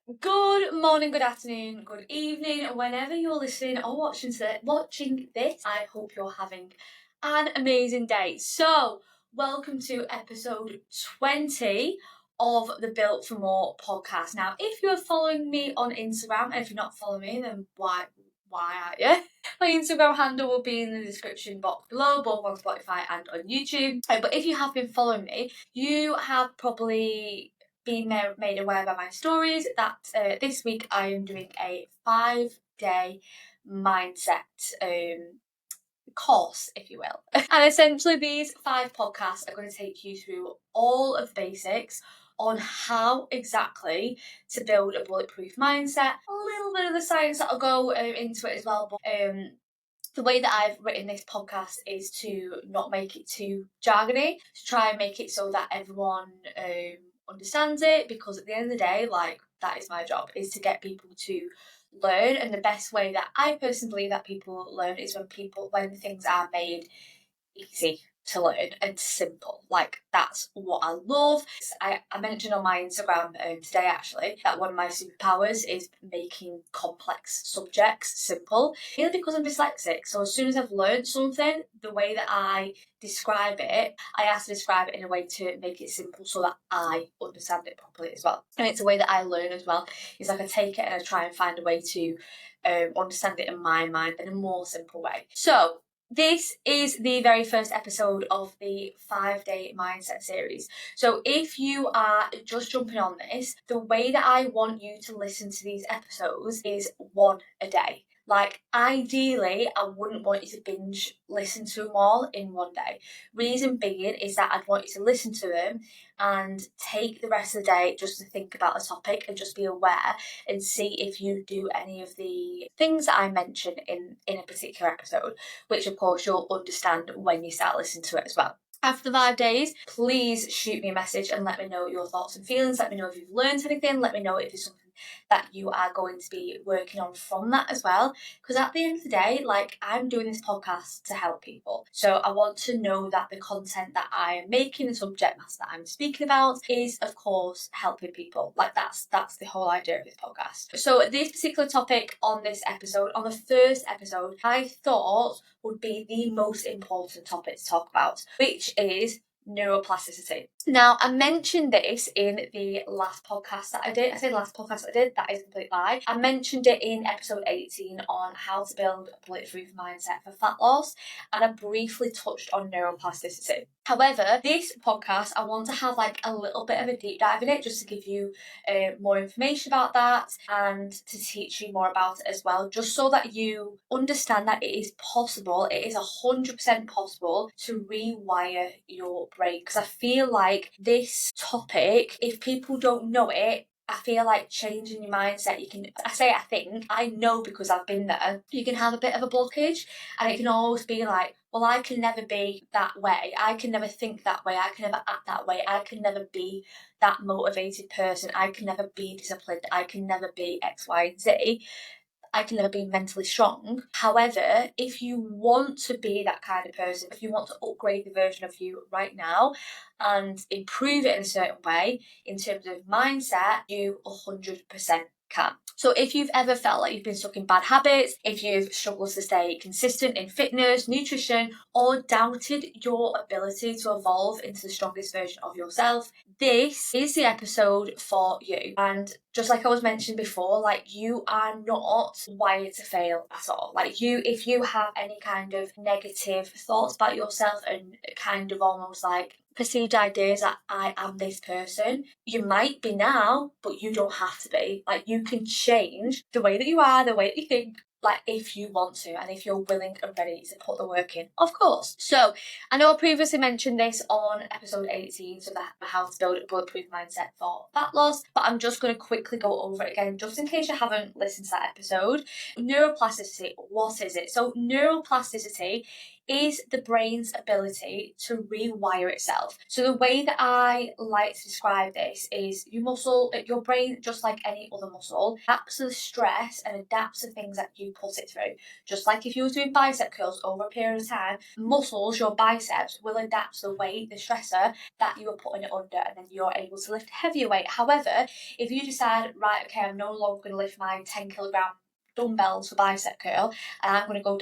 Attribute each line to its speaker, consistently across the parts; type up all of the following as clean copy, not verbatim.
Speaker 1: Good morning, good afternoon, good evening, whenever you're listening or watching this. I hope you're having an amazing day. So, welcome to episode 20 of the Built for More podcast. Now, if you're following me on Instagram, and if you're not following me, then why aren't you? My Instagram handle will be in the description box below, both on Spotify and on YouTube. But if you have been following me, you have probably been made aware by my stories that this week I am doing a 5-day mindset course, if you will. And essentially these 5 podcasts are going to take you through all of the basics on how exactly to build a bulletproof mindset. A little bit of the science that'll go into it as well, but the way that I've written this podcast is to not make it too jargony, to try and make it so that everyone understands it, because at the end of the day, like, that is my job, is to get people to learn. And the best way that I personally believe that people learn is when things are made easy to learn and simple. Like, that's what I love. I mentioned on my Instagram today actually that one of my superpowers is making complex subjects simple, mainly because I'm dyslexic. So as soon as I've learned something, the way that I describe it, I have to describe it in a way to make it simple so that I understand it properly as well. And it's a way that I learn as well. It's like I take it and I try and find a way to understand it in my mind in a more simple way. So this is the very first episode of the 5-day mindset series. So if you are just jumping on this, the way that I want you to listen to these episodes is one a day. Like, ideally, I wouldn't want you to binge listen to them all in one day. Reason being is that I'd want you to listen to them and take the rest of the day just to think about the topic and just be aware and see if you do any of the things that I mention in a particular episode, which of course you'll understand when you start listening to it as well. After 5 days, please shoot me a message and let me know your thoughts and feelings. Let me know if you've learned anything. Let me know if there's something that you are going to be working on from that as well. Because at the end of the day, like, I'm doing this podcast to help people. So I want to know that the content that I am making, the subject matter that I'm speaking about, is of course helping people. Like, that's the whole idea of this podcast. So this particular topic on this episode, on the first episode, I thought would be the most important topic to talk about, which is neuroplasticity. Now, I mentioned this in the last podcast that I did. I said last podcast that I did, that is a complete lie. I mentioned it in episode 18 on how to build a bulletproof mindset for fat loss, and I briefly touched on neuroplasticity. However, this podcast, I want to have like a little bit of a deep dive in it just to give you more information about that and to teach you more about it as well, just so that you understand that it is possible, it is 100% possible to rewire your brain. Because I feel like this topic, if people don't know it, I feel like changing your mindset, I know because I've been there, you can have a bit of a blockage and it can always be like, well, I can never be that way. I can never think that way. I can never act that way. I can never be that motivated person. I can never be disciplined. I can never be X, Y, and Z. I can never be mentally strong. However, if you want to be that kind of person, if you want to upgrade the version of you right now and improve it in a certain way in terms of mindset, you 100% can. So if you've ever felt like you've been stuck in bad habits, if you've struggled to stay consistent in fitness, nutrition, or doubted your ability to evolve into the strongest version of yourself, this is the episode for you. And just like I was mentioning before, like, you are not wired to fail at all. Like, if you have any kind of negative thoughts about yourself and kind of almost like perceived ideas that I am this person, you might be now, but you don't have to be. Like, you can change the way that you are, the way that you think, like, if you want to and if you're willing and ready to put the work in, of course. So I know I previously mentioned this on episode 18, so that how to build a bulletproof mindset for fat loss, but I'm just going to quickly go over it again just in case you haven't listened to that episode. Neuroplasticity, what is it? So neuroplasticity is the brain's ability to rewire itself. So the way that I like to describe this is your brain, just like any other muscle, adapts to the stress and adapts to things that you put it through. Just like if you were doing bicep curls over a period of time, muscles, your biceps, will adapt to the weight, the stressor that you are putting it under, and then you're able to lift heavier weight. However, if you decide, right, okay, I'm no longer going to lift my 10 kilogram dumbbells for bicep curl, and I'm going to go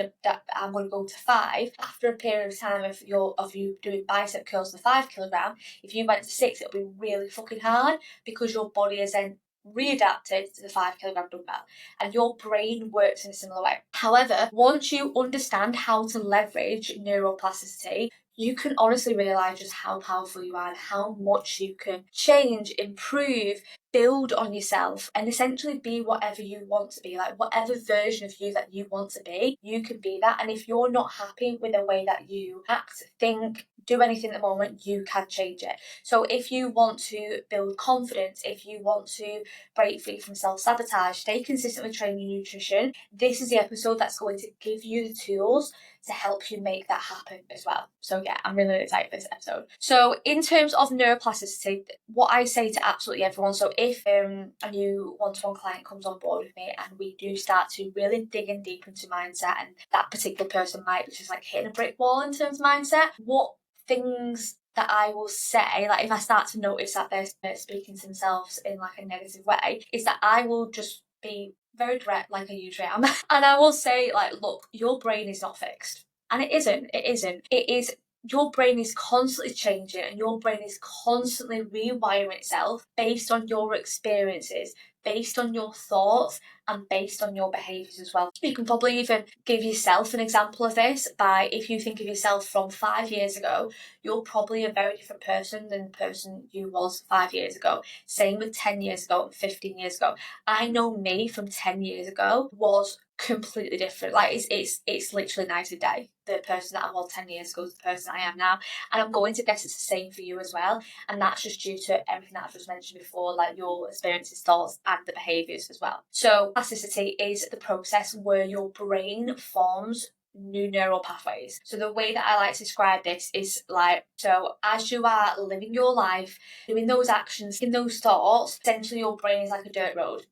Speaker 1: to 5. After a period of time of you doing bicep curls for 5 kilogram, if you went to 6, it'll be really fucking hard because your body is then readapted to the 5 kilogram dumbbell, and your brain works in a similar way. However, once you understand how to leverage neuroplasticity, you can honestly realise just how powerful you are and how much you can change, improve, build on yourself, and essentially be whatever you want to be. Like, whatever version of you that you want to be, you can be that. And if you're not happy with the way that you act, think, do anything at the moment, you can change it. So if you want to build confidence, if you want to break free from self-sabotage, stay consistent with training and nutrition, this is the episode that's going to give you the tools to help you make that happen as well. So yeah, I'm really excited for this episode. So in terms of neuroplasticity, what I say to absolutely everyone, so if a new one-to-one client comes on board with me and we do start to really dig in deep into mindset, and that particular person might be just like hitting a brick wall in terms of mindset, what things that I will say, like if I start to notice that they're speaking to themselves in like a negative way, is that I will just be very direct, like I usually am, and I will say, like, look, your brain is not fixed. And it isn't. It is. Your brain is constantly changing, and your brain is constantly rewiring itself based on your experiences, based on your thoughts, and based on your behaviours as well. You can probably even give yourself an example of this by, if you think of yourself from 5 years ago, you're probably a very different person than the person you was 5 years ago. Same with 10 years ago and 15 years ago. I know me from 10 years ago was completely different. Like it's literally night and day. The person that I was 10 years ago is the person I am now. And I'm going to guess it's the same for you as well. And that's just due to everything that I've just mentioned before, like your experiences, thoughts, and the behaviours as well. So plasticity is the process where your brain forms new neural pathways. So the way that I like to describe this is like, so as you are living your life, doing those actions, in those thoughts, essentially your brain is like a dirt road.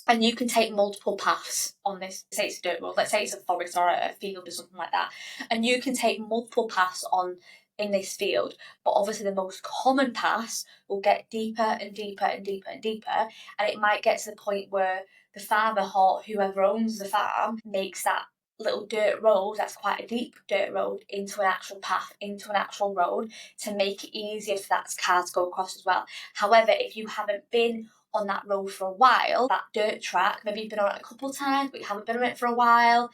Speaker 1: And you can take multiple paths on this. Say it's a dirt road, let's say it's a forest or a field or something like that. And you can take multiple paths on in this field. But obviously the most common paths will get deeper and deeper and deeper and deeper. And it might get to the point where the farmer or whoever owns the farm makes that little dirt road, that's quite a deep dirt road, into an actual path, into an actual road, to make it easier for that car to go across as well. However, if you haven't been on that road for a while, that dirt track, maybe you've been on it a couple of times but you haven't been on it for a while,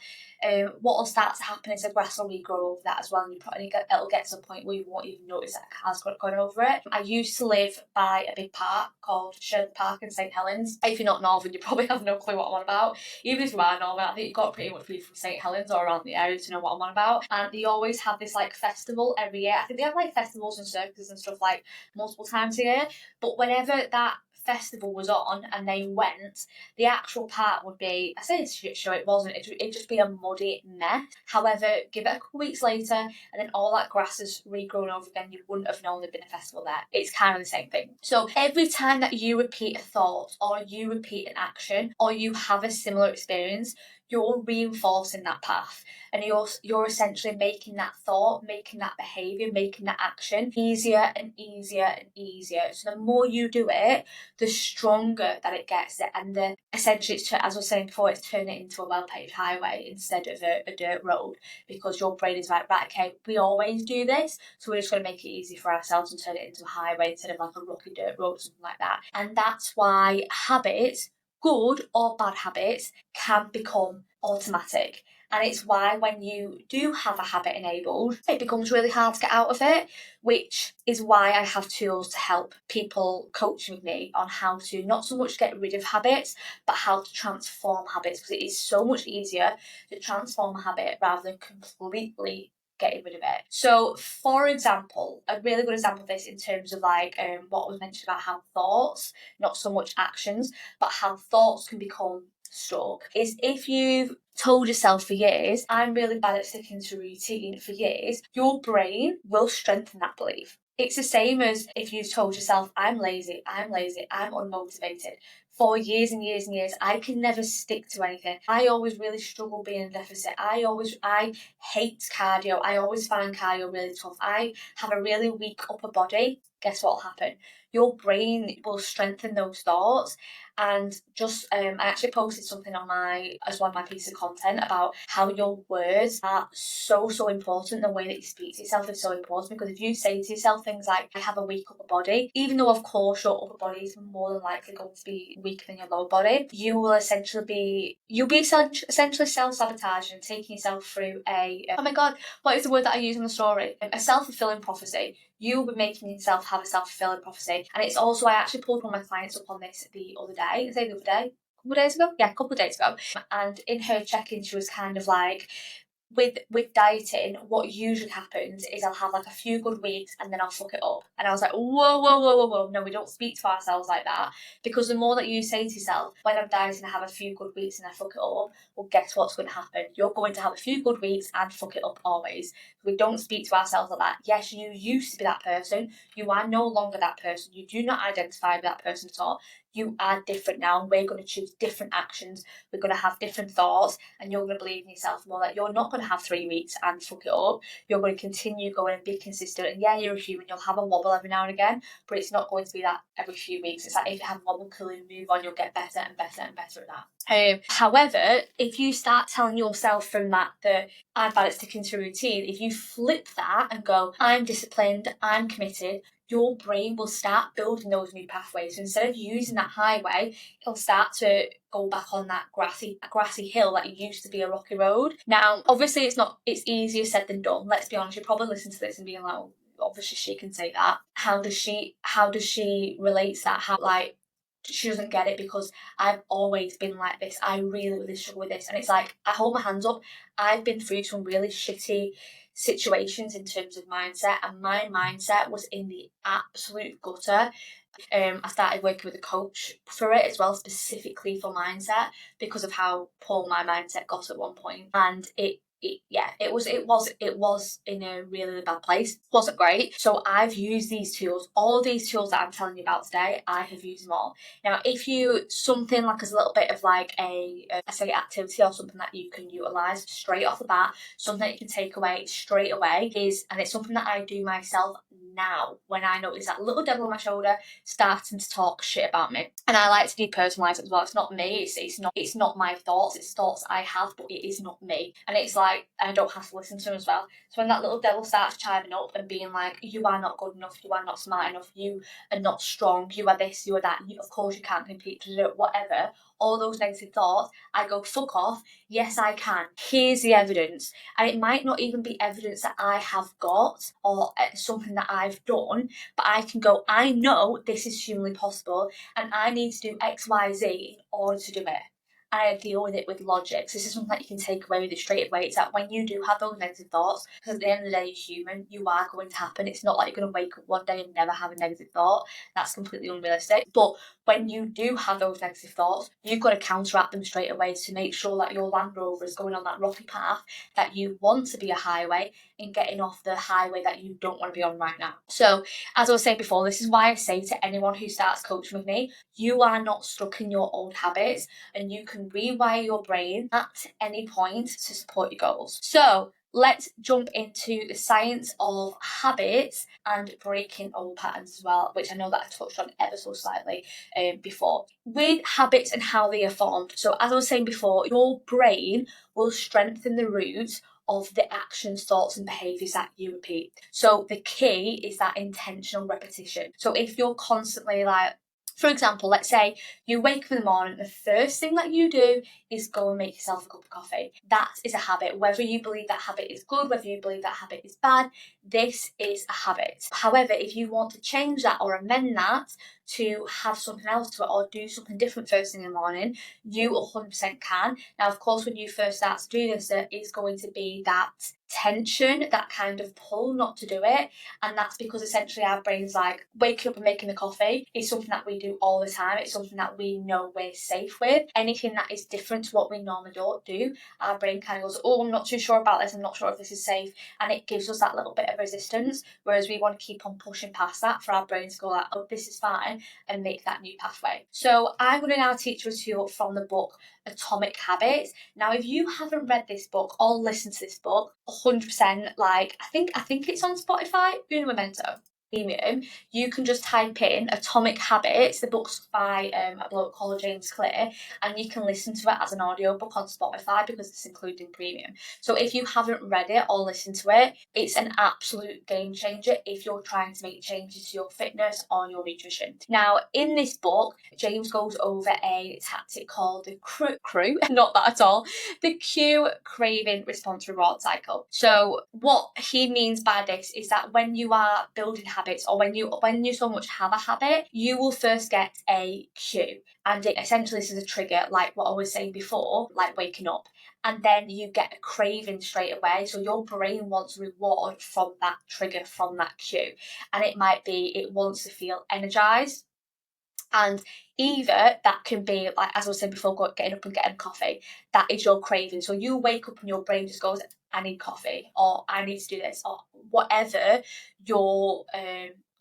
Speaker 1: what will start to happen is the grass will regrow over that as well, and it'll get to a point where you won't even notice that a car's going over it. I used to live by a big park called Sherwood Park in St Helens. If you're not Northern, you probably have no clue what I'm on about. Even if you are Northern, I think you've got pretty much be from St Helens or around the area to know what I'm on about. And they always have this like festival every year. I think they have like festivals and circuses and stuff like multiple times a year, but whenever that festival was on and they went, the actual part would be, I say it's a shit show, it wasn't, it'd just be a muddy mess. However, give it a couple of weeks later and then all that grass has regrown over again, you wouldn't have known there'd been a festival there. It's kind of the same thing. So every time that you repeat a thought or you repeat an action or you have a similar experience, you're reinforcing that path, and you're essentially making that thought, making that behaviour, making that action easier and easier and easier. So the more you do it, the stronger that it gets, and essentially, as I was saying before, it's turning it into a well-paved highway instead of a dirt road, because your brain is like, right, okay, we always do this, so we're just going to make it easy for ourselves and turn it into a highway instead of like a rocky dirt road or something like that. And that's why habits, good or bad habits, can become automatic. And it's why when you do have a habit enabled, it becomes really hard to get out of it, which is why I have tools to help people coach with me on how to not so much get rid of habits, but how to transform habits, because it is so much easier to transform a habit rather than completely getting rid of it. So for example, a really good example of this in terms of like what was mentioned about how thoughts, not so much actions, but how thoughts can become stuck is if you've told yourself for years, I'm really bad at sticking to routine for years, your brain will strengthen that belief. It's the same as if you've told yourself, I'm lazy, I'm unmotivated. For years and years and years, I can never stick to anything. I always really struggle being in a deficit. I hate cardio. I always find cardio really tough. I have a really weak upper body. Guess what will happen? Your brain will strengthen those thoughts. And just I actually posted something on as one of my pieces of content about how your words are so important. The way that you speak to yourself is so important, because if you say to yourself things like, I have a weak upper body, even though of course your upper body is more than likely going to be weaker than your lower body, you'll be essentially self-sabotaging and taking yourself through oh my god, what is the word that I use in the story? A self-fulfilling prophecy. You'll be making yourself have a self-fulfilling prophecy. And it's also, I actually pulled one of my clients up on this the other day, a couple of days ago. And in her check-in, she was kind of like, with dieting, what usually happens is I'll have like a few good weeks and then I'll fuck it up. And I was like, whoa. No, we don't speak to ourselves like that. Because the more that you say to yourself, when I'm dieting, I have a few good weeks and I fuck it up, well, guess what's going to happen? You're going to have a few good weeks and fuck it up always. We don't speak to ourselves like that. Yes, you used to be that person. You are no longer that person. You do not identify with that person at all. You are different now, and we're going to choose different actions. We're going to have different thoughts, and you're going to believe in yourself more. That you're not going to have 3 weeks and fuck it up. You're going to continue going and be consistent. And yeah, you're a human. You'll have a wobble every now and again, but it's not going to be that every few weeks. It's like if you have a wobble, cool, and move on, you'll get better and better and better at that. However, if you start telling yourself from that I'm bad at sticking to routine, if you flip that and go, I'm disciplined, I'm committed, your brain will start building those new pathways. So instead of using that highway, it'll start to go back on that grassy hill that used to be a rocky road. Now, obviously it's easier said than done. Let's be honest, you probably listen to this and being like, oh, obviously she can say that. How does she relate that? How, like, she doesn't get it, because I've always been like this. I really struggle with this. And it's like, I hold my hands up. I've been through some really shitty situations in terms of mindset, and my mindset was in the absolute gutter. I started working with a coach for it as well, specifically for mindset, because of how poor my mindset got at one point. And it was in a really bad place. It wasn't great. So I've used these tools, all of these tools that I'm telling you about today, I have used them all. Now, if you, something like as a little bit of like a activity or something that you can utilize straight off the bat, something that you can take away straight away and it's something that I do myself now when I notice that little devil on my shoulder starting to talk shit about me. And I like to depersonalize it as well. It's not me, it's not my thoughts, it's thoughts I have, but it is not me. And it's like, I don't have to listen to them as well. So when that little devil starts chiming up and being like, you are not good enough, you are not smart enough, you are not strong, you are this, you are that, of course you can't compete, whatever, all those negative thoughts, I go, fuck off, yes I can, here's the evidence. And it might not even be evidence that I have got or something that I've done, but I can go, I know this is humanly possible and I need to do X, Y, Z in order to do it. I deal with it with logic. So this is something that you can take away with you straight away. It's that when you do have those negative thoughts, because at the end of the day, you're human, you are going to happen. It's not like you're going to wake up one day and never have a negative thought. That's completely unrealistic. But when you do have those negative thoughts, you've got to counteract them straight away to make sure that your Land Rover is going on that rocky path that you want to be a highway and getting off the highway that you don't want to be on right now. So, as I was saying before, this is why I say to anyone who starts coaching with me, you are not stuck in your old habits and you can rewire your brain at any point to support your goals. So, let's jump into the science of habits and breaking old patterns as well, which I know that I touched on ever so slightly before. With habits and how they are formed. So as I was saying before, your brain will strengthen the roots of the actions, thoughts and behaviours that you repeat. So the key is that intentional repetition. So if you're constantly like, for example, let's say you wake up in the morning, the first thing that you do is go and make yourself a cup of coffee. That is a habit. Whether you believe that habit is good, whether you believe that habit is bad, this is a habit. However, if you want to change that or amend that to have something else to it or do something different first thing in the morning, you 100% can. Now, of course, when you first start to do this, there is going to be that tension, that kind of pull not to do it. And that's because essentially our brain's like, waking up and making the coffee is something that we do all the time. It's something that we know we're safe with. Anything that is different to what we normally don't do, our brain kind of goes, oh, I'm not too sure about this, I'm not sure if this is safe, and it gives us that little bit of resistance, whereas we want to keep on pushing past that for our brain to go like, oh, this is fine, and make that new pathway. So I'm going to now teach you a tool from the book Atomic Habits. Now, if you haven't read this book or listened to this book, 100%, like, I think it's on Spotify, Uno Memento. Premium, you can just type in Atomic Habits. The book's by a bloke called James Clear, and you can listen to it as an audiobook on Spotify because it's included in premium. So if you haven't read it or listened to it, it's an absolute game changer if you're trying to make changes to your fitness or your nutrition. Now, in this book, James goes over a tactic called the not that at all, the cue, craving, response, reward cycle. So what he means by this is that when you are building habits, or when you so much have a habit, you will first get a cue. And essentially this is a trigger, like what I was saying before, like waking up. And then you get a craving straight away. So your brain wants reward from that trigger, from that cue. And it might be, it wants to feel energized. And either that can be, like as I was saying before, getting up and getting coffee, that is your craving. So you wake up and your brain just goes, I need coffee, or I need to do this, or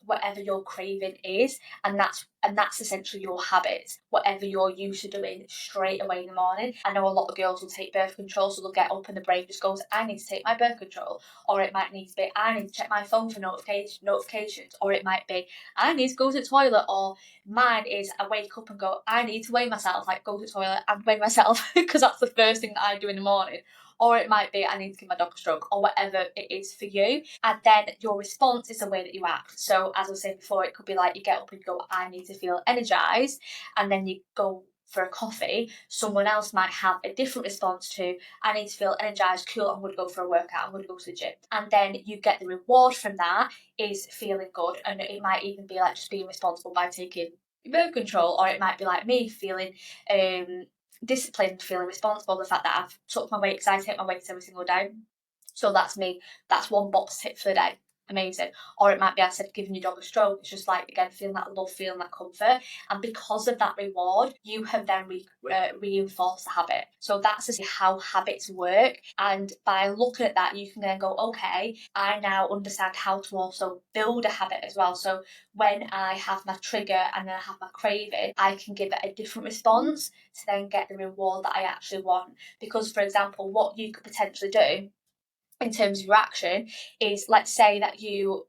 Speaker 1: whatever your craving is, and that's essentially your habit, whatever you're used to doing straight away in the morning. I know a lot of girls will take birth control, so they'll get up and the brain just goes, I need to take my birth control, or it might need to be, I need to check my phone for notifications, or it might be, I need to go to the toilet, or mine is I wake up and go, I need to weigh myself, like go to the toilet and weigh myself because that's the first thing that I do in the morning. Or it might be I need to give my dog a stroke, or whatever it is for you. And then your response is the way that you act. So as I was saying before, it could be like you get up and you go, I need to feel energized, and then you go for a coffee. Someone else might have a different response to, I need to feel energized, cool, I'm going to go for a workout, I'm going to go to the gym. And then you get the reward from that is feeling good. And it might even be like just being responsible by taking birth control, or it might be like me feeling disciplined, feeling responsible, the fact that I've took my weight, because I take my weights every single day. So that's me. That's one box tick for the day. Amazing. Or it might be, I said, giving your dog a stroke. It's just like, again, feeling that love, feeling that comfort. And because of that reward, you have then reinforced the habit. So that's just how habits work. And by looking at that, you can then go, okay, I now understand how to also build a habit as well. So when I have my trigger and then I have my craving, I can give it a different response to then get the reward that I actually want. Because, for example, what you could potentially do in terms of your action is, let's say that you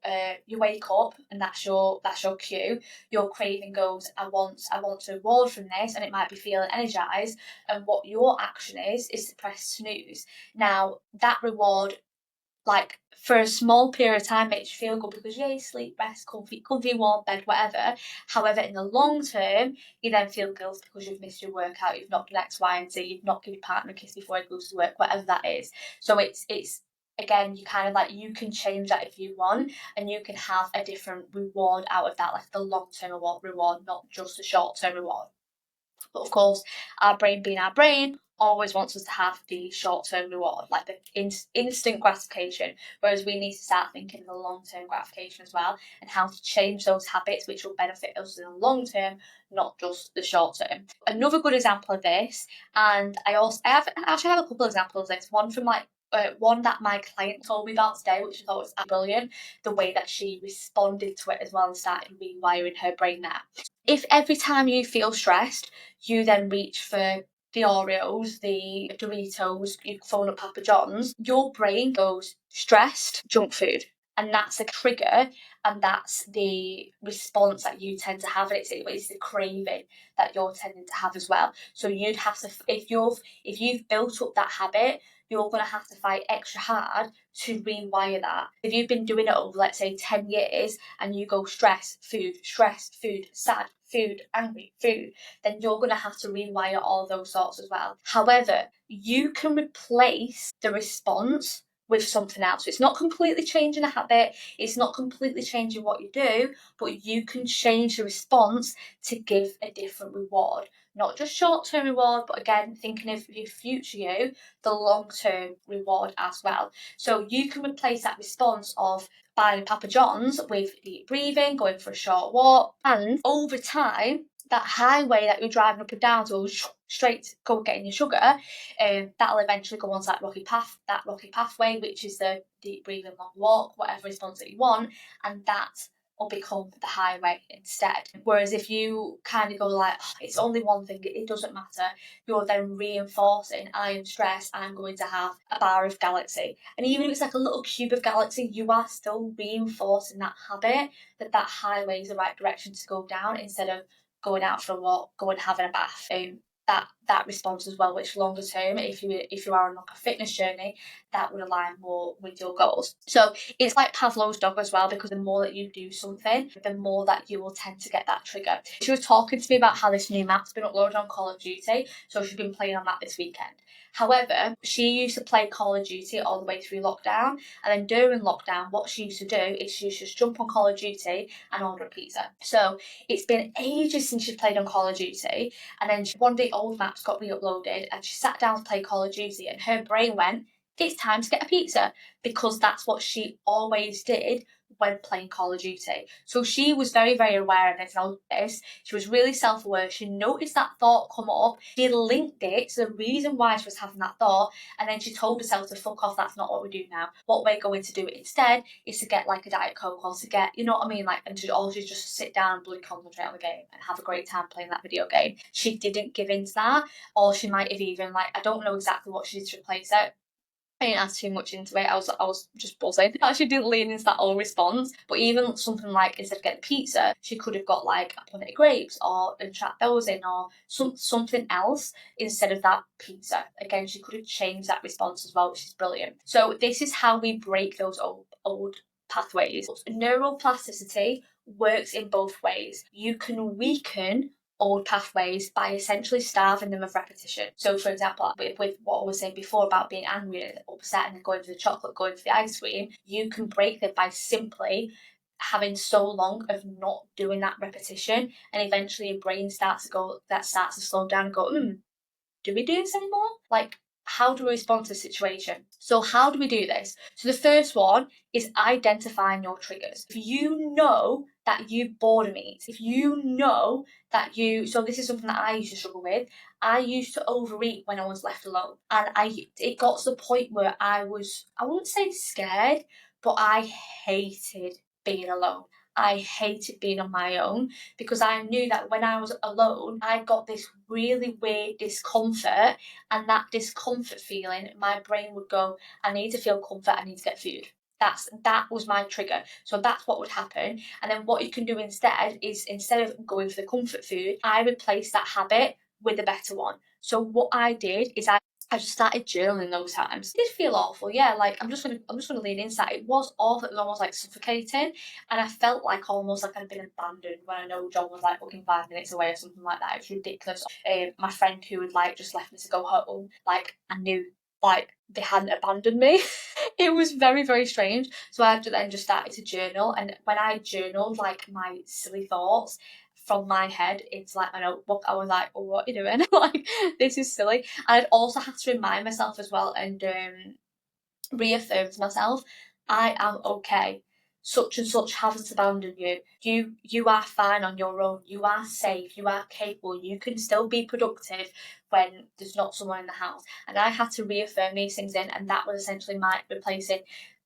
Speaker 1: wake up and that's your cue. Your craving goes, I want a reward from this, and it might be feeling energized, and what your action is to press snooze. Now that reward, like for a small period of time, makes you feel good because you sleep, rest, comfy, warm bed, whatever. However, in the long term, you then feel guilt because you've missed your workout, you've not done X, Y, and Z, you've not given your partner a kiss before he goes to work, whatever that is. So it's again, you kind of like, you can change that if you want, and you can have a different reward out of that, like the long-term reward, not just the short-term reward. But of course, our brain being our brain always wants us to have the short-term reward, like the instant gratification, whereas we need to start thinking of the long-term gratification as well, and how to change those habits which will benefit us in the long term, not just the short term. Another good example of this, and I actually have a couple of examples of this, one that my client told me about today, which I thought was brilliant, the way that she responded to it as well and started rewiring her brain there. If every time you feel stressed, you then reach for the Oreos, the Doritos, you phone up Papa John's, your brain goes, stressed, junk food. And that's a trigger, and that's the response that you tend to have. It's the craving that you're tending to have as well. So you'd have to, if you've built up that habit, you're going to have to fight extra hard to rewire that. If you've been doing it over, let's say, 10 years, and you go stress, food, sad, food, angry, food, then you're going to have to rewire all those sorts as well. However, you can replace the response with something else. So it's not completely changing a habit, it's not completely changing what you do, but you can change the response to give a different reward. not just short-term reward, but again, thinking of your future you, the long-term reward as well. So you can replace that response of buying Papa John's with deep breathing, going for a short walk, and over time, that highway that you're driving up and down to go straight to go getting your sugar, that'll eventually go onto that rocky pathway, which is the deep breathing, long walk, whatever response that you want, and that will become the highway instead. Whereas if you kind of go like, oh, it's only one thing, it doesn't matter, you're then reinforcing, I am stressed, I'm going to have a bar of Galaxy. And even if it's like a little cube of Galaxy, you are still reinforcing that habit that that highway is the right direction to go down instead of going out for a walk, going having a bath. That response as well, which longer term, if you are on like a fitness journey, that would align more with your goals. So it's like Pavlov's dog as well, because the more that you do something, the more that you will tend to get that trigger. She was talking to me about how this new map's been uploaded on Call of Duty, so she's been playing on that this weekend. However, she used to play Call of Duty all the way through lockdown, and then during lockdown, what she used to do is she used to just jump on Call of Duty and order a pizza. So it's been ages since she played on Call of Duty, and then one day old maps got re-uploaded, and she sat down to play Call of Duty, and her brain went, it's time to get a pizza, because that's what she always did when playing Call of Duty. So she was very, very aware of this, and all this. She was really self-aware. She noticed that thought come up. She linked it to the reason why she was having that thought, and then she told herself to fuck off, that's not what we do now. What we're going to do instead is to get like a Diet Coke, or to get, you know what I mean, like, and to also just sit down and bloody concentrate on the game and have a great time playing that video game. She didn't give in to that, or she might have even, like, I don't know exactly what she did to replace it. I didn't ask too much into it. I was just buzzing. She didn't lean into that whole response. But even something like, instead of getting pizza, she could have got like a punnet of grapes, or and trapped those in, or something else instead of that pizza. Again, she could have changed that response as well, which is brilliant. So this is how we break those old pathways. Neuroplasticity works in both ways. You can weaken old pathways by essentially starving them of repetition. So, for example, with what I was saying before about being angry and upset and then going for the chocolate, going for the ice cream, you can break that by simply having so long of not doing that repetition, and eventually your brain starts to slow down and go, do we do this anymore? Like, how do we respond to the situation? So how do we do this? So the first one is identifying your triggers. If you know that you boredom eat, if you know that so this is something that I used to struggle with. I used to overeat when I was left alone. And it got to the point where I wouldn't say scared, but I hated being alone. I hated being on my own, because I knew that when I was alone, I got this really weird discomfort, and that discomfort feeling, my brain would go, I need to feel comfort, I need to get food. That was my trigger. So that's what would happen. And then what you can do instead is, instead of going for the comfort food, I replaced that habit with a better one. So what I did is I just started journaling those times. It did feel awful, yeah. Like, I'm just gonna lean into that. It was awful. It was almost like suffocating, and I felt like almost like I'd been abandoned when I know John was like fucking 5 minutes away or something like that. It was ridiculous. My friend who had like just left me to go home, like, I knew like they hadn't abandoned me. It was very, very strange. So I then just started to journal, and when I journaled like my silly thoughts from my head into like my notebook, I was like, oh, what are you doing? Like, this is silly. And I'd also have to remind myself as well, and reaffirm to myself, I am okay. Such and such hasn't abandoned you. You are fine on your own. You are safe. You are capable. You can still be productive when there's not someone in the house. And I had to reaffirm these things in, and that was essentially my replacing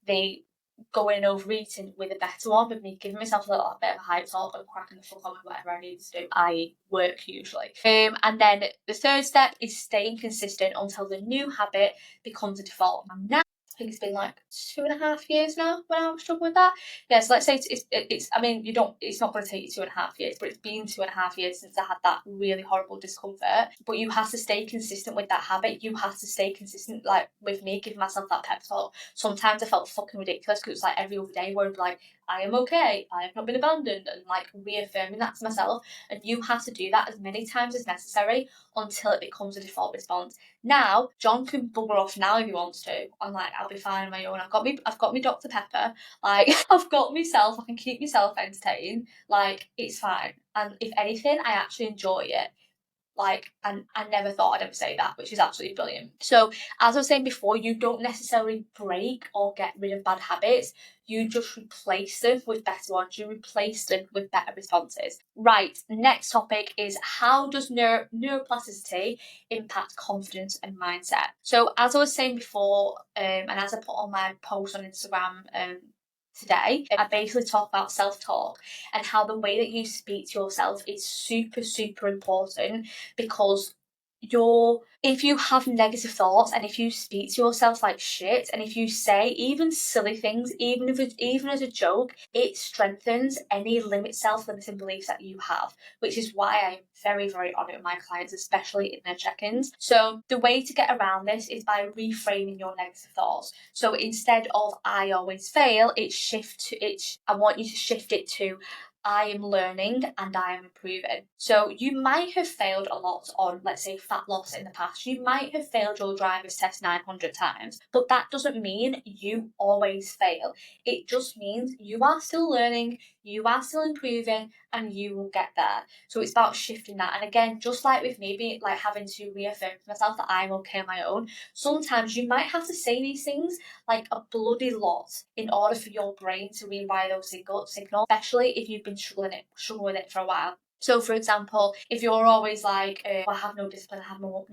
Speaker 1: the going and overeating with a better one, with me giving myself a little bit of a hype talk and cracking the fuck on with whatever I need to do, i.e. work usually. And then the third step is staying consistent until the new habit becomes a default. And now, I think it's been like 2.5 years now when I was struggling with that. Yeah, so let's say it's I mean, it's not going to take you 2.5 years, but it's been 2.5 years since I had that really horrible discomfort. But you have to stay consistent with that habit. You have to stay consistent, like with me, giving myself that pep talk. Sometimes I felt fucking ridiculous, because it was like every other day where I'd be like, I am okay, I have not been abandoned, and like reaffirming that to myself. And you have to do that as many times as necessary until it becomes a default response. Now, John can bugger off now if he wants to. I'm like, I'll be fine on my own. I've got me Dr. Pepper. Like, I've got myself. I can keep myself entertained. Like, it's fine. And if anything, I actually enjoy it. Like, and I never thought I'd ever say that, which is absolutely brilliant. So, as I was saying before, you don't necessarily break or get rid of bad habits. You just replace them with better ones. You replace them with better responses. Right, next topic is how does neuroplasticity impact confidence and mindset? So, as I was saying before, and as I put on my post on Instagram today, I basically talk about self-talk and how the way that you speak to yourself is super, super important, because if you have negative thoughts and if you speak to yourself like shit, and if you say even silly things, even as a joke, it strengthens any self-limiting beliefs that you have, which is why I'm very, very on it with my clients, especially in their check-ins. So the way to get around this is by reframing your negative thoughts. So instead of "I always fail," I want you to shift it to "I am learning and I am improving." So you might have failed a lot on, let's say, fat loss in the past. You might have failed your driver's test 900 times, but that doesn't mean you always fail. It just means you are still learning, you are still improving, and you will get there. So it's about shifting that. And again, just like with me, being like having to reaffirm to myself that I'm okay on my own, sometimes you might have to say these things like a bloody lot in order for your brain to rewire those signals, especially if you've been struggling with it for a while. So, for example, if you're always like, I have no discipline, I have no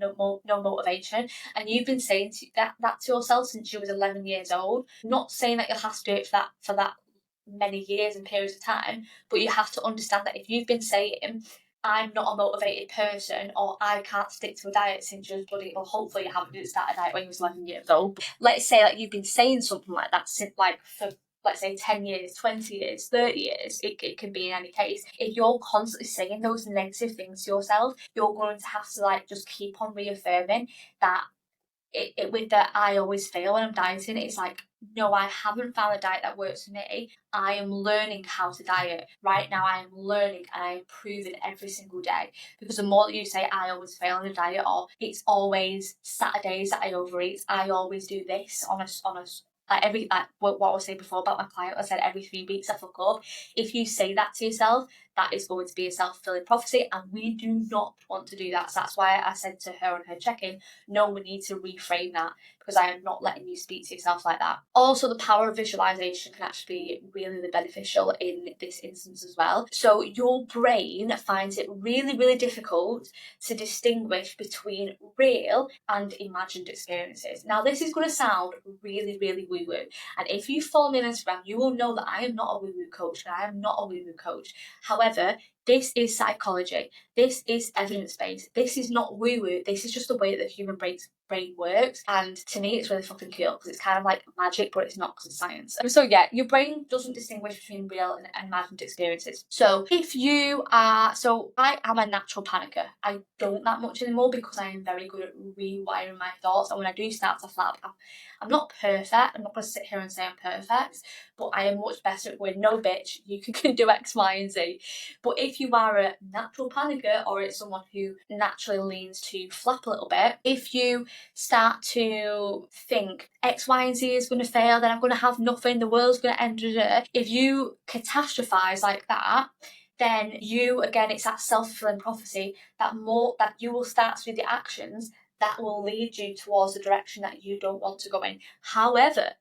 Speaker 1: motivation, and you've been saying that to yourself since you was 11 years old, not saying that you'll have to do it for that many years and periods of time, but you have to understand that if you've been saying, "I'm not a motivated person," or "I can't stick to a diet since you're bloody," well, hopefully you haven't started a diet when you was 11 years old. Let's say that you've been saying something like that since, like, for, let's say, 10 years, 20 years, 30 years, it can be in any case. If you're constantly saying those negative things to yourself, you're going to have to, like, just keep on reaffirming that with the "I always fail when I'm dieting," it's like, no, I haven't found a diet that works for me. I am learning how to diet. Right now, I am learning and I am improving every single day. Because the more that you say, "I always fail on a diet," or "It's always Saturdays that I overeat," "I always do this on a like what I was saying before about my client, I said every 3 weeks I fuck up. If you say that to yourself, that is going to be a self-fulfilling prophecy, and we do not want to do that. So that's why I said to her on her check-in, no, we need to reframe that, because I am not letting you speak to yourself like that. Also, the power of visualization can actually be really, really beneficial in this instance as well. So your brain finds it really, really difficult to distinguish between real and imagined experiences. Now, this is going to sound really, really woo-woo. And if you follow me on Instagram, you will know that I am not a woo-woo coach, and I am not a woo-woo coach. However, this is psychology. This is evidence-based. This is not woo-woo. This is just the way that the human brain works. And to me, it's really fucking cool, because it's kind of like magic, but it's not, because it's science. So yeah, your brain doesn't distinguish between real and imagined experiences. So I am a natural panicker. I don't that much anymore, because I am very good at rewiring my thoughts. And when I do start to flap, I'm not perfect. I'm not going to sit here and say I'm perfect, but I am much better at going, "No, bitch, you can do X, Y, and Z." But if you are a natural panicker, or it's someone who naturally leans to flap a little bit, if you start to think X, Y, and Z is going to fail, then I'm going to have nothing, the world's going to end. If you catastrophize like that, then it's that self-fulfilling prophecy that you will start to do the actions that will lead you towards the direction that you don't want to go in. However,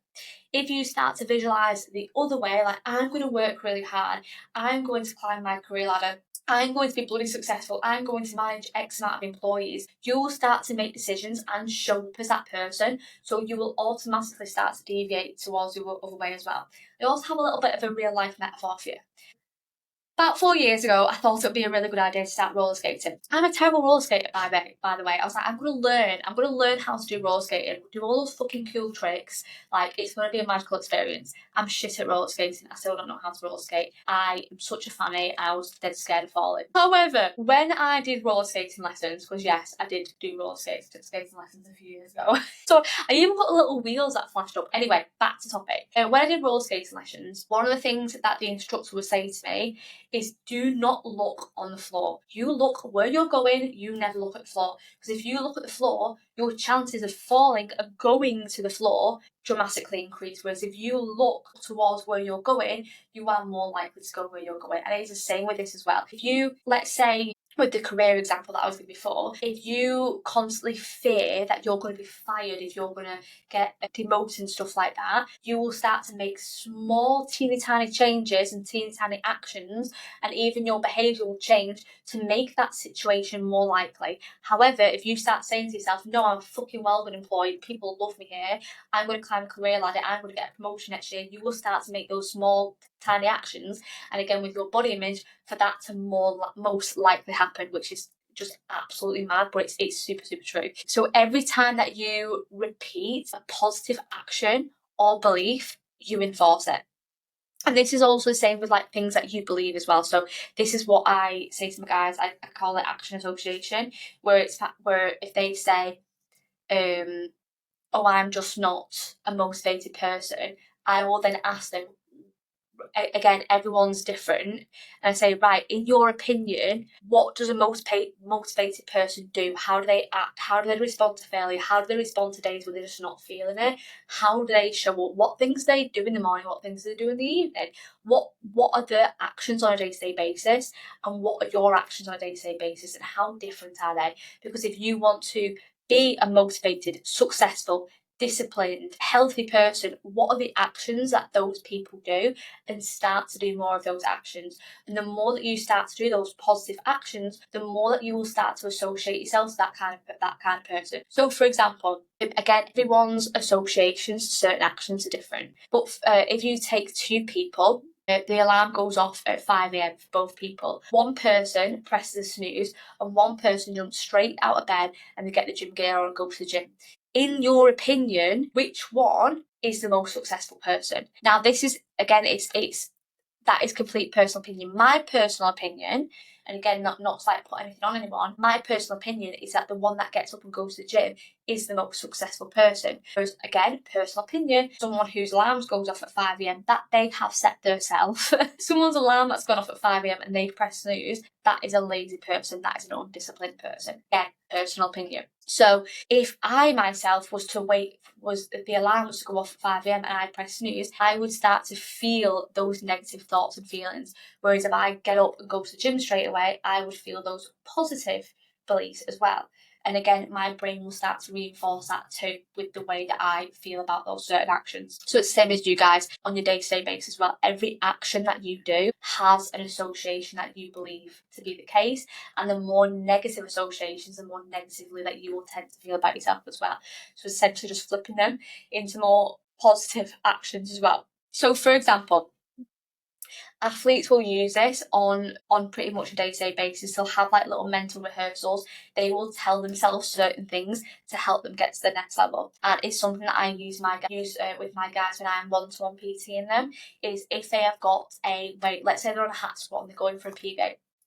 Speaker 1: if you start to visualize the other way, like, I'm going to work really hard, I'm going to climb my career ladder, I'm going to be bloody successful, I'm going to manage X amount of employees, you will start to make decisions and show up as that person. So you will automatically start to deviate towards the other way as well. I also have a little bit of a real life metaphor for you. About 4 years ago, I thought it would be a really good idea to start roller skating. I'm a terrible roller skater, by the way. I was like, I'm going to learn how to do roller skating, do all those fucking cool tricks. Like, it's going to be a magical experience. I'm shit at roller skating. I still don't know how to roller skate. I am such a fanny. I was dead scared of falling. However, when I did roller skating lessons, because yes, I did do roller skating lessons a few years ago. So I even got little wheels that flashed up. Anyway, back to topic. When I did roller skating lessons, one of the things that the instructor would say to me is, do not look on the floor. You look where you're going, you never look at the floor. Because if you look at the floor, your chances of falling and going to the floor dramatically increase. Whereas if you look towards where you're going, you are more likely to go where you're going. And it's the same with this as well. If you, let's say, with the career example that I was giving before, if you constantly fear that you're going to be fired, if you're going to get demoted and stuff like that, you will start to make small, teeny tiny changes and teeny tiny actions, and even your behaviour will change to make that situation more likely. However, if you start saying to yourself, no, I'm fucking well good employed, people love me here, I'm going to climb a career ladder, I'm going to get a promotion next year, you will start to make those small, tiny actions, and again with your body image, for that to most likely happen, which is just absolutely mad, but it's super, super true. So every time that you repeat a positive action or belief, you enforce it. And this is also the same with like things that you believe as well. So this is what I say to my guys. I call it action association, where if they say, oh, I'm just not a motivated person, I will then ask them, again, everyone's different, and I say, right, in your opinion, what does a motivated person do? How do they act? How do they respond to failure? How do they respond to days where they're just not feeling it? How do they show up? What things they do in the morning? What things they do in the evening? What are their actions on a day-to-day basis, and what are your actions on a day-to-day basis, and how different are they? Because if you want to be a motivated, successful, disciplined, healthy person, what are the actions that those people do, and start to do more of those actions. And the more that you start to do those positive actions, the more that you will start to associate yourself to that kind of person. So for example, again, everyone's associations to certain actions are different. But if you take two people, the alarm goes off at 5 a.m. for both people. One person presses a snooze and one person jumps straight out of bed and they get the gym gear on and go to the gym. In your opinion, which one is the most successful person? Now, this is, again, that is complete personal opinion. My personal opinion, and again, not to like put anything on anyone, my personal opinion is that the one that gets up and goes to the gym is the most successful person. Whereas, again, personal opinion, someone whose alarms goes off at 5 a.m, that they have set themselves. Someone's alarm that's gone off at 5 a.m. and they've pressed snooze, that is a lazy person, that is an undisciplined person. Again, personal opinion. So if I myself was the alarm was to go off at 5 a.m. and I press snooze, I would start to feel those negative thoughts and feelings. Whereas if I get up and go to the gym straight away, I would feel those positive beliefs as well. And again, my brain will start to reinforce that too with the way that I feel about those certain actions. So it's the same as you guys on your day-to-day basis as well. Every action that you do has an association that you believe to be the case. And the more negative associations, the more negatively that you will tend to feel about yourself as well. So essentially just flipping them into more positive actions as well. So for example, athletes will use this on pretty much a day-to-day basis. They'll have like little mental rehearsals. They will tell themselves certain things to help them get to the next level. And it's something that I use with my guys when I'm one-to-one PTing them, is if they have got a weight, let's say they're on a hack squat and they're going for a PB,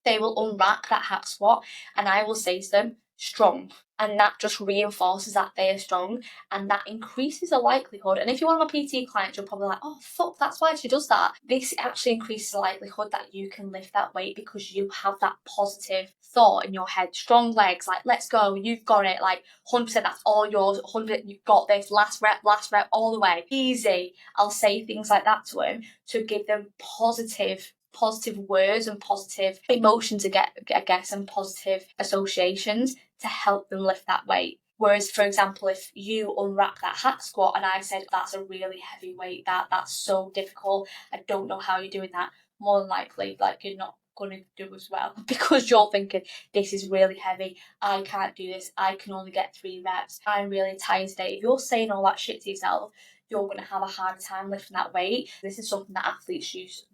Speaker 1: they will unrack that hack squat and I will say to them, strong. And that just reinforces that they are strong, and that increases the likelihood. And if you're one of my PT clients, you're probably like, oh fuck, that's why she does that. This actually increases the likelihood that you can lift that weight because you have that positive thought in your head. Strong legs, like let's go, you've got it, like 100%, that's all yours, 100, you've got this, last rep, all the way, easy. I'll say things like that to them to give them positive words and positive emotions, I guess, and positive associations to help them lift that weight. Whereas, for example, if you unwrap that hack squat and I said, that's a really heavy weight, that's so difficult, I don't know how you're doing that, more than likely, like, you're not going to do as well because you're thinking, this is really heavy, I can't do this, I can only get 3 reps, I'm really tired today. If you're saying all that shit to yourself, you're going to have a harder time lifting that weight. This is something that athletes use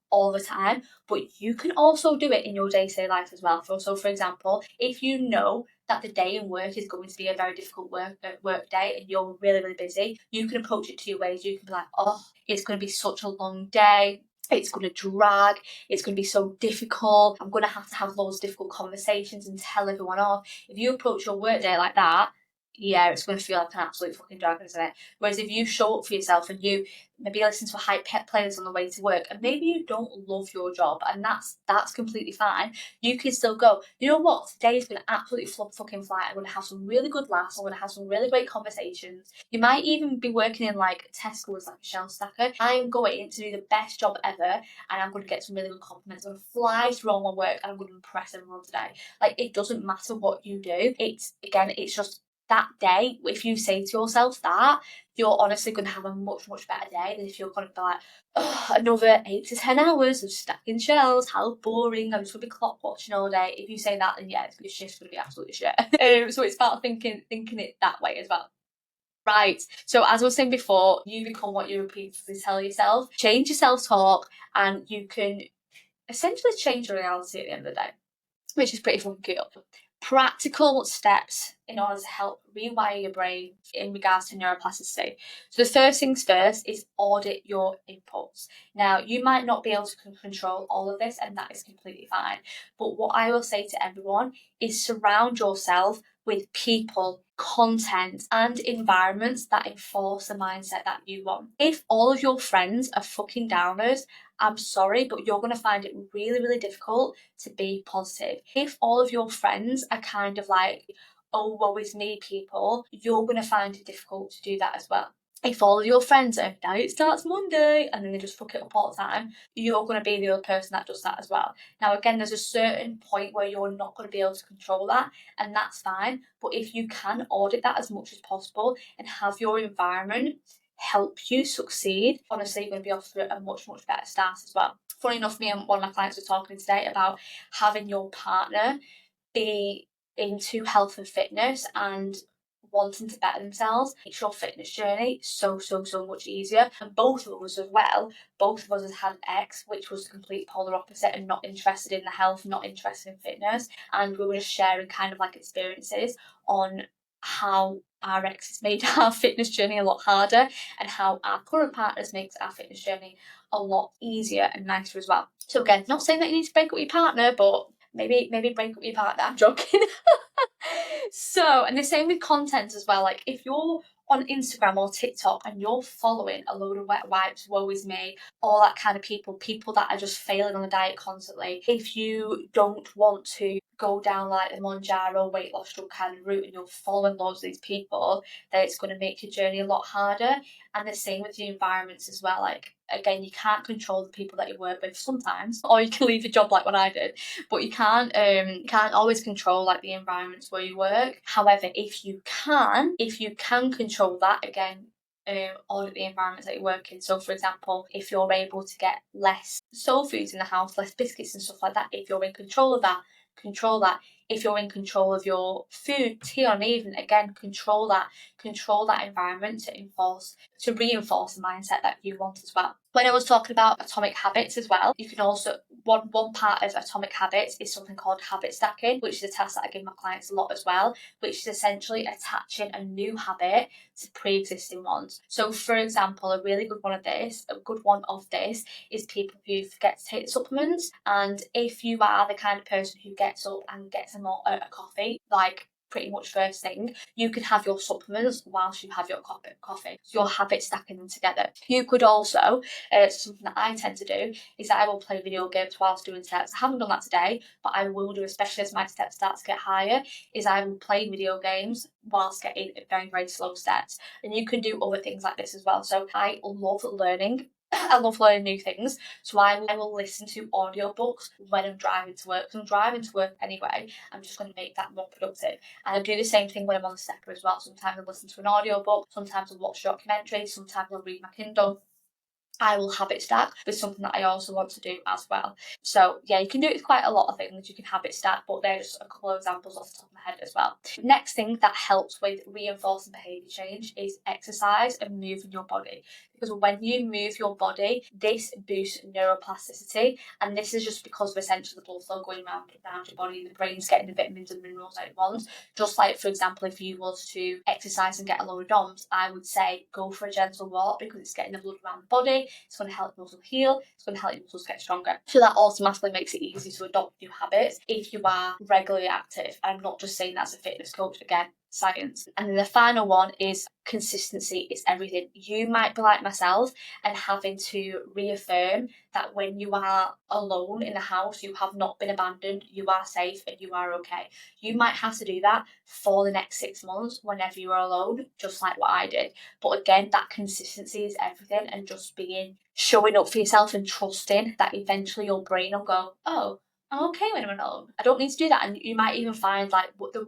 Speaker 1: all the time, but you can also do it in your day-to-day life as well. So for example, if you know that the day in work is going to be a very difficult work day and you're really, really busy, you can approach it 2 ways. You can be like, oh, it's going to be such a long day, it's going to drag, it's going to be so difficult, I'm going to have loads of difficult conversations and tell everyone off. If you approach your work day like that, yeah, it's going to feel like an absolute fucking drag, isn't it? Whereas if you show up for yourself and you maybe listen to a hype pet playlist on the way to work, and maybe you don't love your job, and that's completely fine. You can still go, you know what? Today's going to absolutely fucking fly. I'm going to have some really good laughs. I'm going to have some really great conversations. You might even be working in like Tesco as like a shelf stacker. I'm going to do the best job ever, and I'm going to get some really good compliments. I'm going to fly through all my work, and I'm going to impress everyone today. Like, it doesn't matter what you do. It's just that day, if you say to yourself that, you're honestly going to have a much, much better day than if you're going to be like, oh, another 8 to 10 hours of stacking shelves, how boring, I'm just going to be clock watching all day. If you say that, then yeah, your shift's going to be absolutely shit. So it's about thinking it that way as well. Right, so as I was saying before, you become what you repeatedly tell yourself. Change your self-talk, and you can essentially change your reality at the end of the day, which is pretty fucking cool. Practical steps in order to help rewire your brain in regards to neuroplasticity. So the first things first is audit your inputs. Now, you might not be able to control all of this, and that is completely fine. But what I will say to everyone is surround yourself with people, content, and environments that enforce the mindset that you want. If all of your friends are fucking downers, I'm sorry, but you're going to find it really, really difficult to be positive. If all of your friends are kind of like, oh, woe is me people, you're going to find it difficult to do that as well. If all of your friends are, now it starts Monday, and then they just fuck it up all the time, you're going to be the other person that does that as well. Now, again, there's a certain point where you're not going to be able to control that, and that's fine. But if you can audit that as much as possible and have your environment help you succeed, honestly, you're going to be off to a much, much better start as well. Funny enough, me and one of my clients were talking today about having your partner be into health and fitness and wanting to better themselves. Makes your fitness journey so much easier. And both of us as well, both of us had ex, which was the complete polar opposite and not interested in the health, not interested in fitness. And we were just sharing kind of like experiences on how our exes made our fitness journey a lot harder, and how our current partners makes our fitness journey a lot easier and nicer as well. So again, not saying that you need to break up with your partner, but maybe break up with your partner. I'm joking. So, and the same with content as well. Like, if you're on Instagram or TikTok and you're following a load of wet wipes, woe is me, all that kind of people that are just failing on a diet constantly, if you don't want to go down like the Monjaro weight loss drug kind of route and you're following loads of these people, then it's going to make your journey a lot harder. And the same with the environments as well. Like, again, you can't control the people that you work with sometimes, or you can leave your job like what I did, but you can't always control like the environments where you work. However, if you can control that, again, audit the environments that you work in. So, for example, if you're able to get less soul foods in the house, less biscuits and stuff like that, if you're in control of that, control that. If you're in control of your food, tea or evening, again, control that environment to reinforce the mindset that you want as well. When I was talking about atomic habits as well, you can also, one part of atomic habits is something called habit stacking, which is a task that I give my clients a lot as well, which is essentially attaching a new habit to pre-existing ones. So, for example, a good one of this is people who forget to take supplements. And if you are the kind of person who gets up and gets a coffee, like pretty much first thing, you can have your supplements whilst you have your coffee. So you're habit stacking them together. You could also, something that I tend to do is that I will play video games whilst doing steps. I haven't done that today, but I will do, especially as my steps start to get higher, is I will play video games whilst getting very, very slow steps. And you can do other things like this as well. So I love learning. I love learning new things, so I will listen to audiobooks when I'm driving to work. Because I'm driving to work anyway, I'm just going to make that more productive. And I do the same thing when I'm on the stepper as well. Sometimes I listen to an audiobook, sometimes I watch documentaries, sometimes I'll read my Kindle. I will habit stack with something that I also want to do as well. So yeah, you can do it with quite a lot of things. You can habit stack, but they're just a couple of examples off the top of my head as well. Next thing that helps with reinforcing behaviour change is exercise and moving your body. Because when you move your body, this boosts neuroplasticity, and this is just because of essentially the blood flow going around your body, the brain's getting the vitamins and minerals out it wants. Just like, for example, if you was to exercise and get a load of DOMS, I would say go for a gentle walk because it's getting the blood around the body, it's going to help your muscle heal, it's going to help your muscles get stronger. So that automatically makes it easy to adopt new habits if you are regularly active. I'm not just saying that's a fitness coach again. science. And then the final one is consistency is everything. You might be like myself and having to reaffirm that when you are alone in the house, you have not been abandoned, you are safe and you are okay. You might have to do that for the next 6 months whenever you are alone, just like what I did. But again, that consistency is everything, and just showing up for yourself and trusting that eventually your brain will go, oh, I'm okay when I'm alone. I don't need to do that. And you might even find like what the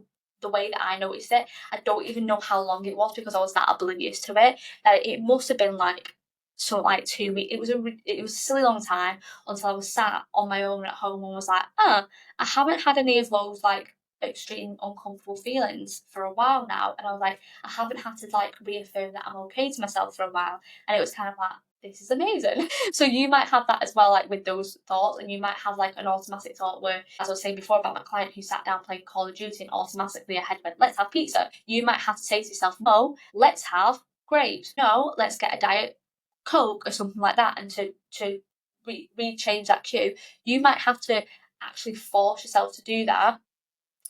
Speaker 1: way that I noticed it, I don't even know how long it was because I was that oblivious to it. That it must have been like 2 weeks. It was a silly long time until I was sat on my own at home and was like, I haven't had any of those like extreme uncomfortable feelings for a while now. And I was like, I haven't had to like reaffirm that I'm okay to myself for a while. And it was kind of like, this is amazing. So you might have that as well, like with those thoughts, and you might have like an automatic thought where, as I was saying before about my client who sat down playing Call of Duty and automatically her head went, let's have pizza. You might have to say to yourself, no, let's have grapes. No, let's get a diet Coke or something like that. And to re-change that cue, you might have to actually force yourself to do that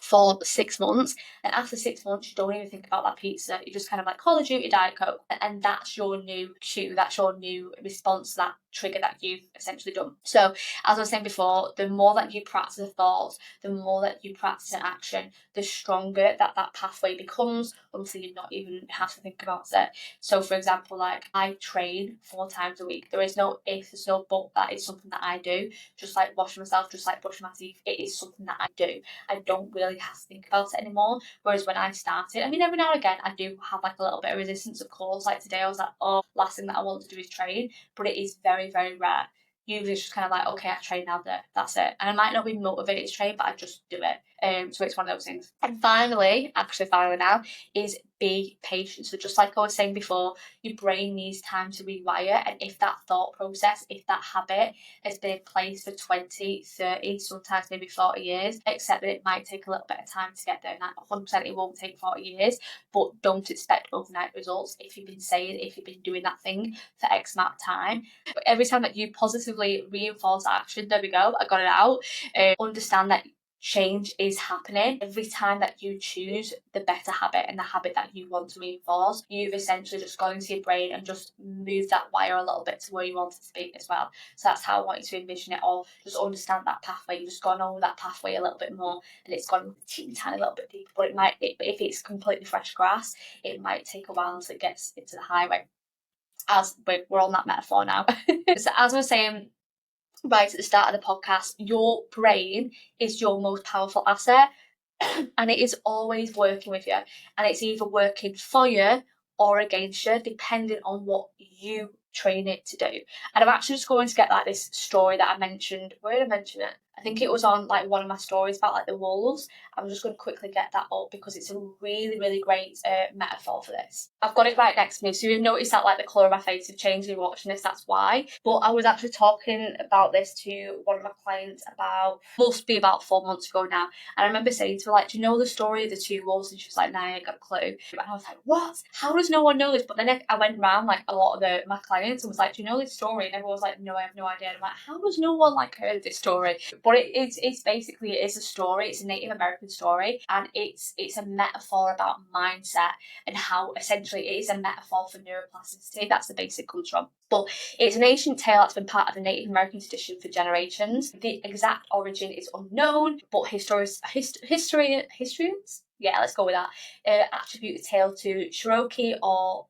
Speaker 1: for 6 months, and after 6 months you don't even think about that pizza, you just kind of like Call of Duty, Diet Coke, and that's your new cue, that's your new response to that trigger that you've essentially done. So as I was saying before, the more that you practice a thought, the more that you practice an action, the stronger that pathway becomes until you not even have to think about it. So for example, like I train 4 times a week. There is no if, there's no but, that is something that I do. Just like washing myself, just like brushing my teeth, it is something that I do. I don't really have to think about it anymore. Whereas when I started, I mean, every now and again, I do have like a little bit of resistance, of course. Like today, I was like, oh, last thing that I want to do is train, but it is very, very rare. Usually, it's just kind of like, okay, I train now, that's it. And I might not be motivated to train, but I just do it. So it's one of those things. And finally now, is be patient. So just like I was saying before, your brain needs time to rewire. And if that thought process, if that habit has been in place for 20, 30, sometimes maybe 40 years, except that it might take a little bit of time to get there. And 100% it won't take 40 years, but don't expect overnight results if you've been doing that thing for X amount of time. But every time that you positively reinforce action, there we go, I got it out. Understand that change is happening every time that you choose the better habit and the habit that you want to reinforce. You've essentially just gone into your brain and just moved that wire a little bit to where you want it to be as well. So that's how I want you to envision it, or just understand that pathway. You've just gone over that pathway a little bit more, and it's gone a teeny tiny little bit deeper. But if it's completely fresh grass, it might take a while until it gets into the highway. As we're on that metaphor now. So as I was saying right at the start of the podcast, your brain is your most powerful asset, and it is always working with you, and it's either working for you or against you, depending on what you train it to do. And I'm actually just going to get like this story that I mentioned. Where did I mention it? I think it was on like one of my stories about like the wolves. I'm just going to quickly get that up because it's a really, really great metaphor for this. I've got it right next to me, so you've noticed that like the colour of my face have changed when you're watching this, that's why. But I was actually talking about this to one of my clients must be about 4 months ago now. And I remember saying to her, like, do you know the story of the 2 wolves? And she was like, nah, I ain't got a clue. And I was like, what? How does no one know this? But then I went around like a lot of my clients and was like, do you know this story? And everyone was like, no, I have no idea. And I'm like, how does no one like heard of this story? But it's basically, it is a story. It's a Native American story, and it's a metaphor about mindset and how essentially it is a metaphor for neuroplasticity. That's the basic comes from. But it's an ancient tale that's been part of the Native American tradition for generations. The exact origin is unknown, but historians, yeah, let's go with that, attribute the tale to Cherokee, or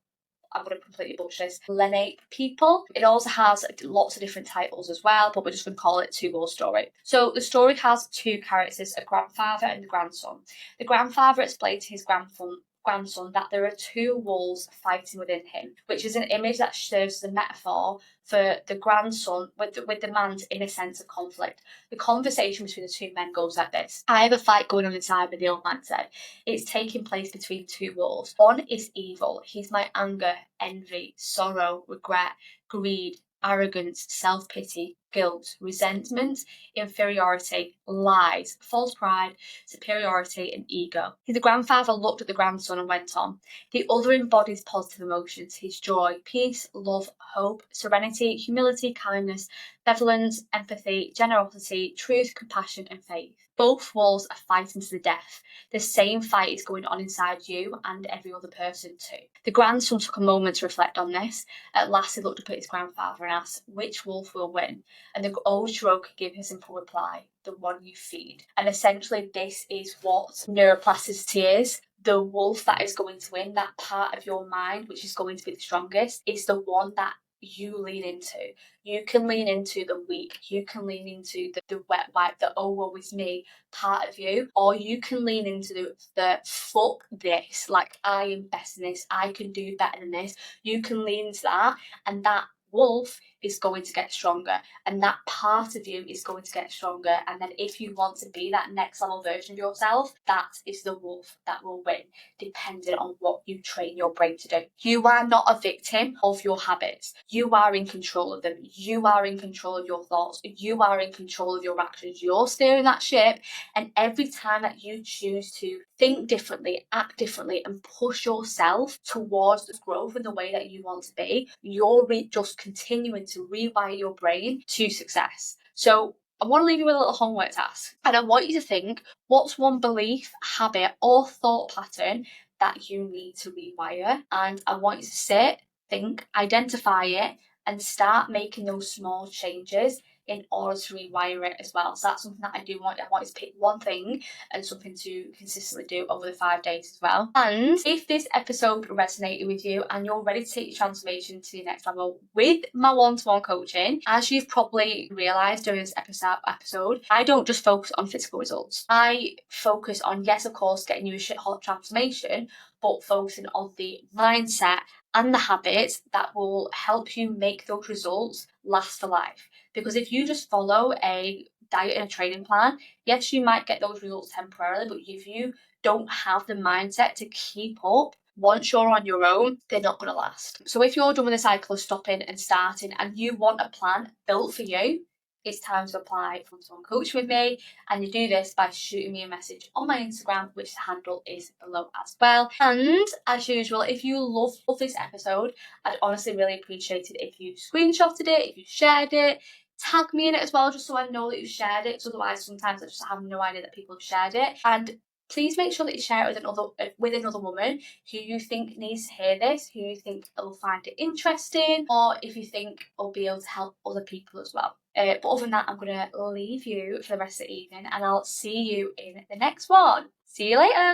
Speaker 1: I'm going to completely butcher this, Lenape people. It also has lots of different titles as well, but we're just going to call it Two Wolves Story. So the story has 2 characters, a grandfather and a grandson. The grandfather explained to his grandson that there are 2 wolves fighting within him, which is an image that serves as a metaphor for the grandson with the man's inner sense of conflict. The conversation between the 2 men goes like this. I have a fight going on inside me, the old man said. It's taking place between 2 wolves. One is evil. He's my anger, envy, sorrow, regret, greed, arrogance, self-pity, guilt, resentment, inferiority, lies, false pride, superiority, and ego. The grandfather looked at the grandson and went on. The other embodies positive emotions, his joy, peace, love, hope, serenity, humility, kindness, benevolence, empathy, generosity, truth, compassion, and faith. Both wolves are fighting to the death. The same fight is going on inside you and every other person too. The grandson took a moment to reflect on this. At last he looked up at his grandfather and asked, which wolf will win? And the old Cherokee gave his simple reply, the one you feed. And essentially this is what neuroplasticity is. The wolf that is going to win, that part of your mind which is going to be the strongest, is the one that you lean into. You can lean into the weak, you can lean into the wet wipe, the oh woe is me part of you, or you can lean into the fuck this, like I am best in this, I can do better than this. You can lean into that, and that wolf is going to get stronger, and that part of you is going to get stronger. And then if you want to be that next level version of yourself, that is the wolf that will win, depending on what you train your brain to do. You are not a victim of your habits. You are in control of them. You are in control of your thoughts. You are in control of your actions. You're steering that ship, and every time that you choose to think differently, act differently, and push yourself towards the growth in the way that you want to be, you're just continuing to rewire your brain to success. So I want to leave you with a little homework task, and I want you to think, what's one belief, habit, or thought pattern that you need to rewire? And I want you to sit, think, identify it, and start making those small changes in order to rewire it as well. So that's something that I do want. I want you to pick one thing and something to consistently do over the 5 days as well. And if this episode resonated with you and you're ready to take your transformation to the next level with my one-to-one coaching, as you've probably realised during this episode, I don't just focus on physical results. I focus on, yes, of course, getting you a shit hot transformation, but focusing on the mindset and the habits that will help you make those results last for life. Because if you just follow a diet and a training plan, yes, you might get those results temporarily, but if you don't have the mindset to keep up, once you're on your own, they're not going to last. So if you're done with the cycle of stopping and starting and you want a plan built for you, it's time to apply for one-to-one coaching with me. And you do this by shooting me a message on my Instagram, which the handle is below as well. And as usual, if you love this episode, I'd honestly really appreciate it if you screenshotted it, if you shared it, tag me in it as well, just so I know that you shared it, because otherwise sometimes I just have no idea that people have shared it. And please make sure that you share it with another woman who you think needs to hear this, who you think will find it interesting, or if you think will be able to help other people as well. But other than that, I'm going to leave you for the rest of the evening, and I'll see you in the next one. See you later.